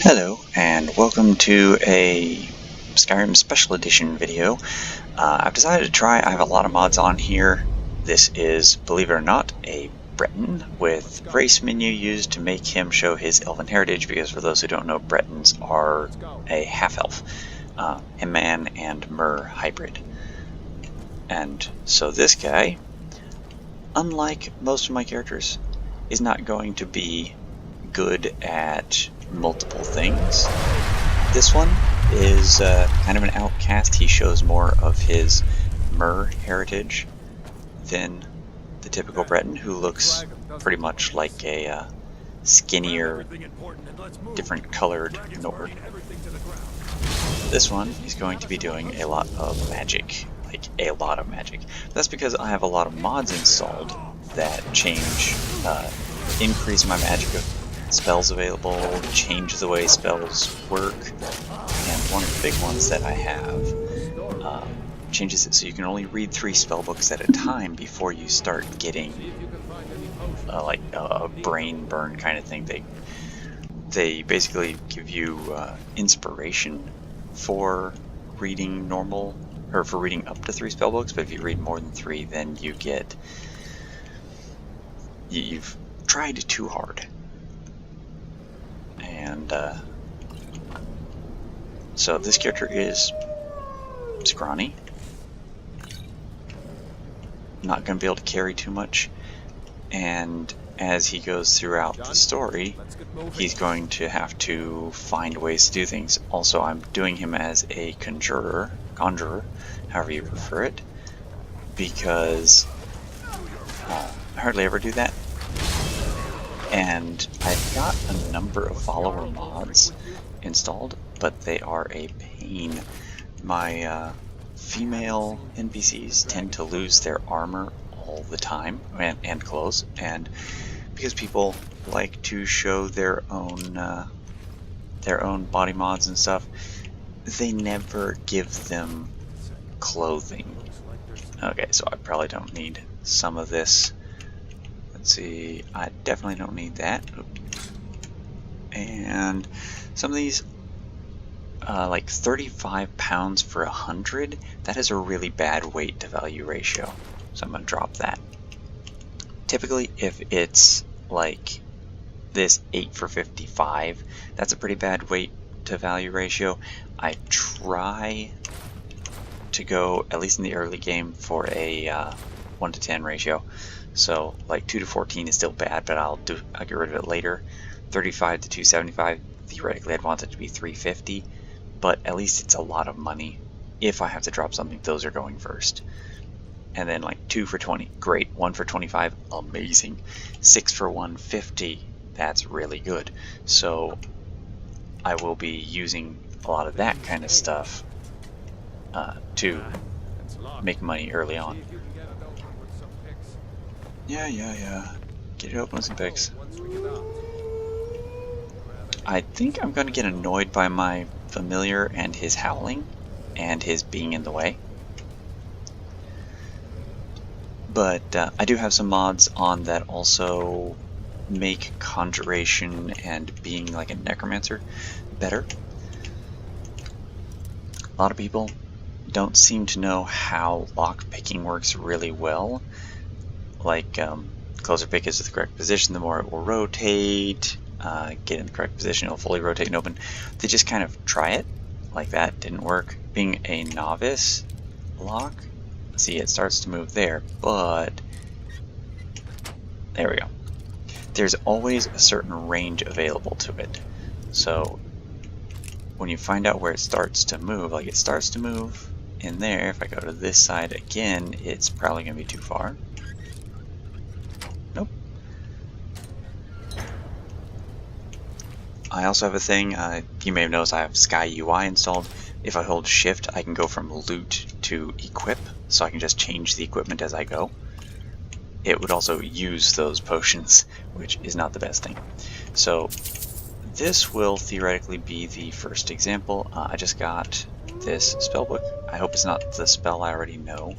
Hello, and welcome to a Skyrim Special Edition video. I've decided to try, I have a lot of mods on here. This is, believe it or not, a Breton with race menu used to make him show his elven heritage, because for those who don't know, Bretons are a half-elf, a man and mer hybrid. And so this guy, unlike most of my characters, is not going to be good at multiple things. This one is kind of an outcast. He shows more of his mer heritage than the typical Breton, who looks pretty much like a skinnier, different colored Nord. This one is going to be doing a lot of magic, like a lot of magic. That's because I have a lot of mods installed that change, increase my magic of spells available, change the way spells work, and one of the big ones that I have changes it so you can only read 3 spell books at a time before you start getting like a brain burn kind of thing. They basically give you inspiration for reading normal, or for reading up to 3 spell books, but if you read more than 3, then you get, you've tried too hard. And so this character is scrawny, not going to be able to carry too much, and as he goes throughout the story, he's going to have to find ways to do things. Also, I'm doing him as a conjurer, however you prefer it, because I hardly ever do that. And I've got a number of follower mods installed, but they are a pain. My female NPCs tend to lose their armor all the time, and clothes, and because people like to show their own body mods and stuff, they never give them clothing. Okay, so I probably don't need some of this. Let's see, I definitely don't need that. And some of these, like 35 pounds for 100, that is a really bad weight to value ratio. So I'm going to drop that. Typically, if it's like this 8 for 55, that's a pretty bad weight to value ratio. I try to go, at least in the early game, for a 1 to 10 ratio. So like 2 to 14 is still bad, but I'll get rid of it later. 35 to 275, theoretically I'd want it to be 350, but at least it's a lot of money. If I have to drop something, those are going first. And then like 2 for 20, great. 1 for 25, amazing. 6 for 150, that's really good. So I will be using a lot of that kind of stuff to make money early on. Yeah. Get it open with some picks. I think I'm going to get annoyed by my familiar and his howling and his being in the way. But I do have some mods on that also make conjuration and being like a necromancer better. A lot of people don't seem to know how lock picking works really well. Like, closer pick is the correct position, the more it will rotate. Get in the correct position, it'll fully rotate and open. They just kind of try it. Like that, didn't work. Being a novice lock, see, it starts to move there, but there we go. There's always a certain range available to it. So when you find out where it starts to move, like it starts to move in there, if I go to this side again, it's probably going to be too far. Nope. I also have a thing, you may have noticed I have Sky UI installed. If I hold shift, I can go from loot to equip, so I can just change the equipment as I go. It would also use those potions, which is not the best thing. So this will theoretically be the first example. I just got this spellbook. I hope it's not the spell I already know,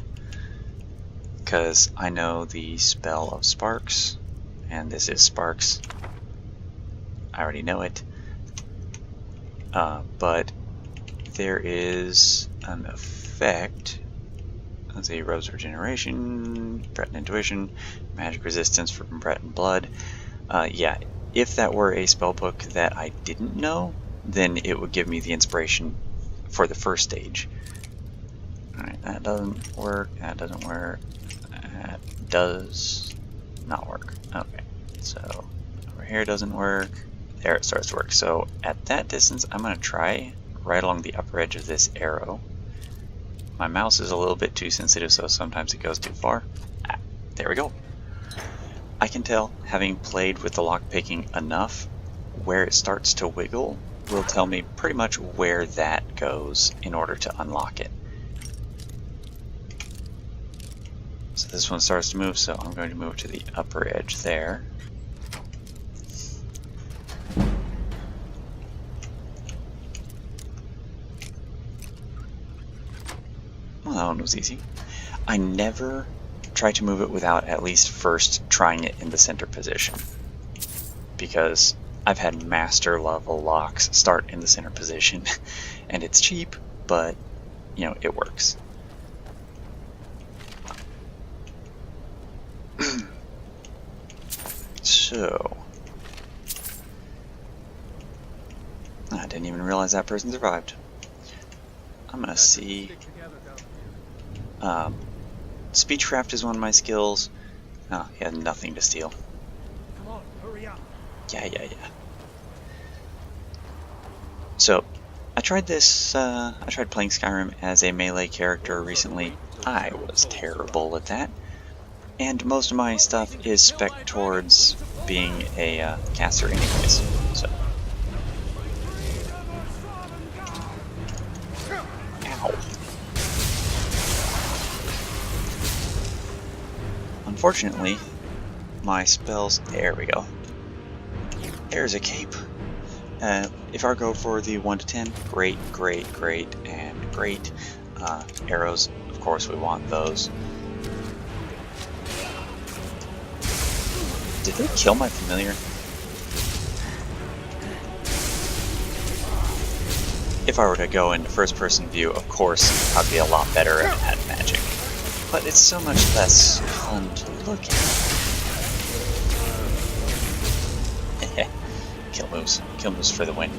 because I know the spell of Sparks, and this is Sparks. I already know it. but there is an effect. Let's see, Rose Regeneration, Breton Intuition, Magic Resistance from Breton Blood. Yeah, if that were a spellbook that I didn't know, then it would give me the inspiration for the first stage. Alright, that doesn't work, that doesn't work, that does not work. Okay, so over here doesn't work, there it starts to work. So at that distance, I'm going to try right along the upper edge of this arrow. My mouse is a little bit too sensitive, so sometimes it goes too far. There we go. I can tell, having played with the lockpicking enough, where it starts to wiggle will tell me pretty much where that goes in order to unlock it. So this one starts to move, so I'm going to move to the upper edge there. Well, that one was easy. I never try to move it without at least first trying it in the center position, because I've had master level locks start in the center position and it's cheap, but you know, it works. So I didn't even realize that person survived. I'm gonna see. Speechcraft is one of my skills. Oh, he had nothing to steal. Come on, hurry up. Yeah. So, I tried this, I tried playing Skyrim as a melee character recently. I was terrible at that. And most of my stuff is spec towards being a caster anyways, so. Ow. Unfortunately, my spells, there we go. There's a cape. If I go for the 1 to 10, great, and great. Arrows, of course we want those. Did they kill my familiar? If I were to go into first person view, of course, I'd be a lot better at magic. But it's so much less fun to look at. Kill moves for the win.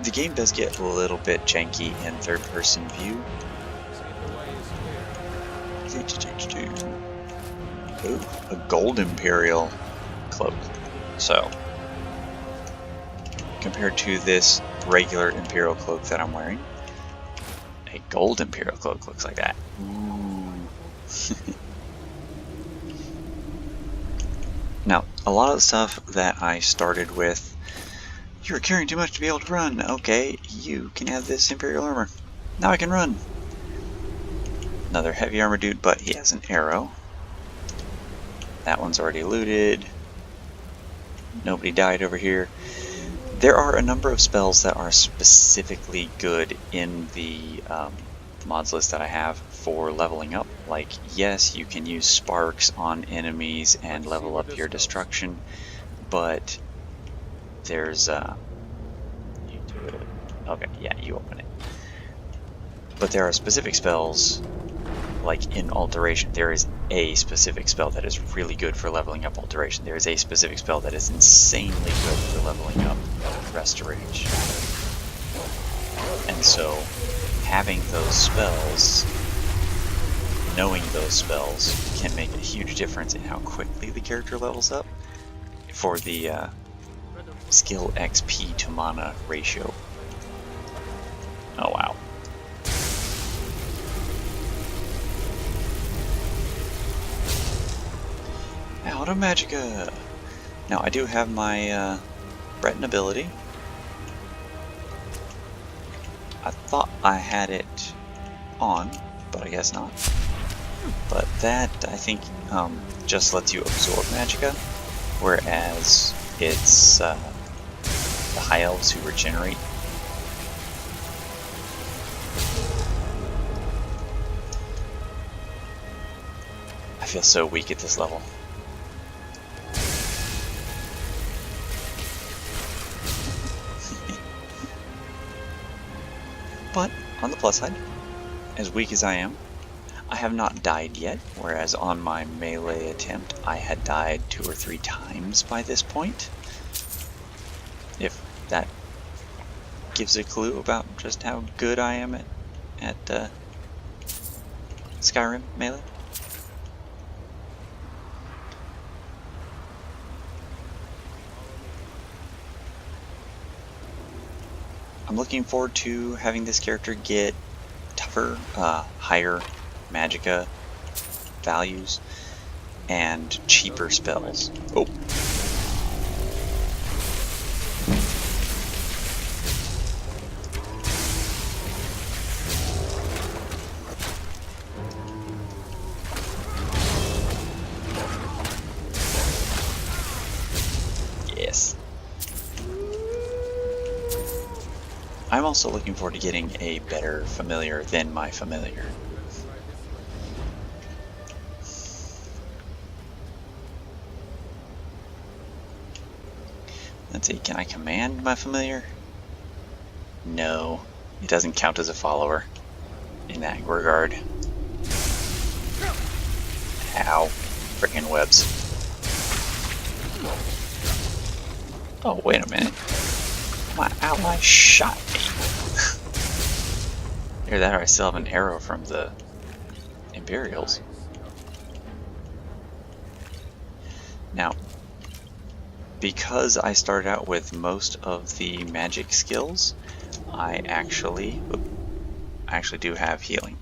The game does get a little bit janky in third person view. Ooh, a gold imperial cloak. So, compared to this regular imperial cloak that I'm wearing, a gold imperial cloak looks like that. Ooh. Now, a lot of the stuff that I started with, you're carrying too much to be able to run. Okay, you can have this imperial armor. Now I can run. Another heavy armor dude, but he has an arrow. That one's already looted. Nobody died over here. There are a number of spells that are specifically good in the mods list that I have for leveling up. Like, yes, you can use sparks on enemies and level up your destruction, but there's you do it. Okay, yeah, you open it. But there are specific spells, like in Alteration, there is a specific spell that is really good for leveling up Alteration. There is a specific spell that is insanely good for leveling up Restoration. And so, having those spells, knowing those spells, can make a huge difference in how quickly the character levels up for the skill XP to mana ratio. Oh wow. Out of Magicka! Now I do have my Breton ability. I thought I had it on, but I guess not. But that, I think, just lets you absorb Magicka, whereas it's the High Elves who regenerate. I feel so weak at this level. But, on the plus side, as weak as I am, I have not died yet, whereas on my melee attempt I had died 2 or 3 times by this point. If that gives a clue about just how good I am at Skyrim melee. I'm looking forward to having this character get tougher, higher magicka values, and cheaper spells. Oh. Yes. I'm also looking forward to getting a better familiar than my familiar. Let's see, can I command my familiar? No, it doesn't count as a follower in that regard. Ow, frickin' webs. Oh, wait a minute. My ally shot me. Either that or I still have an arrow from the Imperials. Now, because I started out with most of the magic skills, I actually do have healing.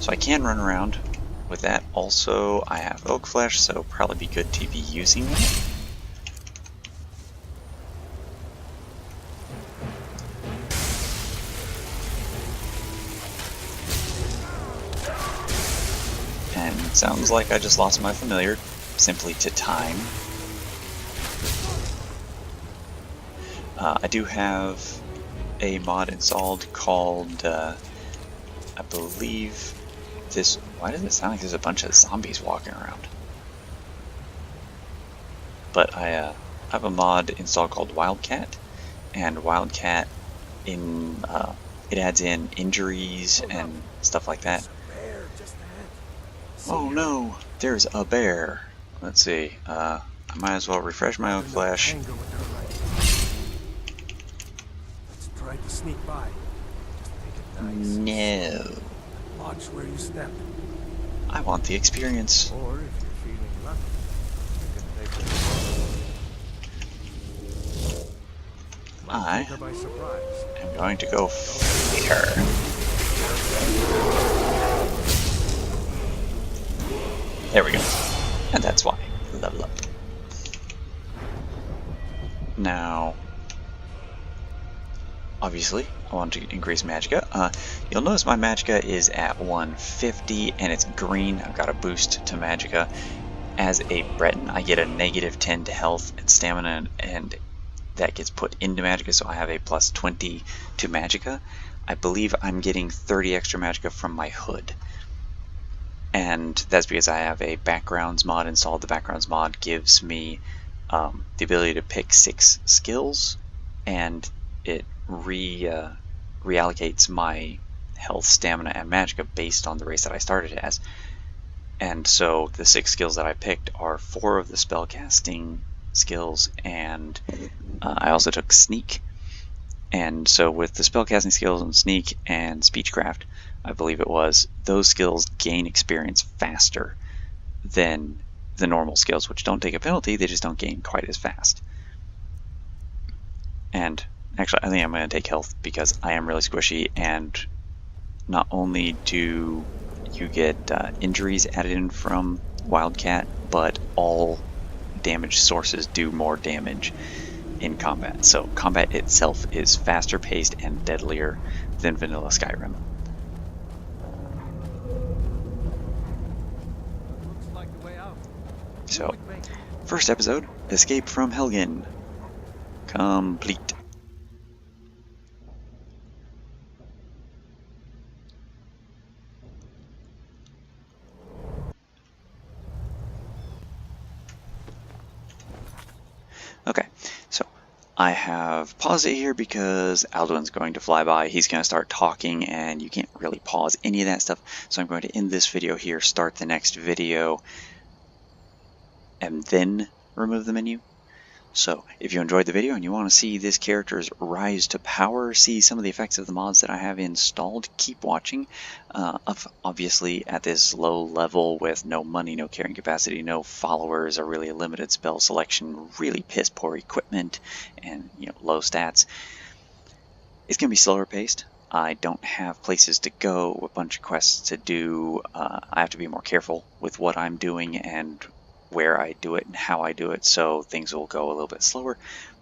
So I can run around with that. Also, I have oak flesh, so probably be good to be using it. And it sounds like I just lost my familiar, simply to time. I do have a mod installed called, I believe this... Why does it sound like there's a bunch of zombies walking around? But I have a mod installed called Wildcat, and Wildcat it adds in injuries and stuff like that. Oh no, there's a bear. Let's see. I might as well refresh my own flesh. Let's try to sneak by. No. Watch where you step. I want the experience. Or if you're feeling lucky, you can take it. I Take her by surprise. am going to go fight her. There we go. And that's why. Level up. Now, obviously, I want to increase magicka. You'll notice my magicka is at 150 and it's green. I've got a boost to magicka. As a Breton, I get a -10 to health and stamina, and that gets put into magicka, so I have a plus 20 to magicka. I believe I'm getting 30 extra magicka from my hood. And that's because I have a backgrounds mod installed. The backgrounds mod gives me the ability to pick 6 skills, and it reallocates my health, stamina, and magicka based on the race that I started as. And so the 6 skills that I picked are 4 of the spellcasting skills, and I also took sneak. And so with the spellcasting skills and sneak and speechcraft, I believe it was, those skills gain experience faster than the normal skills, which don't take a penalty, they just don't gain quite as fast. And actually, I think I'm going to take health because I am really squishy, and not only do you get injuries added in from Wildcat, but all damage sources do more damage in combat. So combat itself is faster paced and deadlier than vanilla Skyrim. Looks like the way out. So, first episode, Escape from Helgen. Complete. Okay, so I have paused it here because Alduin's going to fly by. He's going to start talking and you can't really pause any of that stuff. So I'm going to end this video here, start the next video, and then remove the menu. So if you enjoyed the video and you want to see this character's rise to power, see some of the effects of the mods that I have installed, keep watching. Obviously at this low level with no money, no carrying capacity, no followers, a really limited spell selection, really piss poor equipment, and low stats, it's going to be slower paced. I don't have places to go, a bunch of quests to do. I have to be more careful with what I'm doing and where I do it and how I do it, so things will go a little bit slower.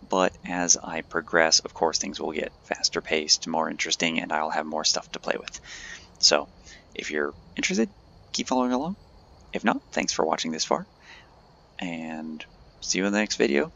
But as I progress, of course, things will get faster paced, more interesting, and I'll have more stuff to play with. So if you're interested, keep following along. If not, thanks for watching this far, and see you in the next video.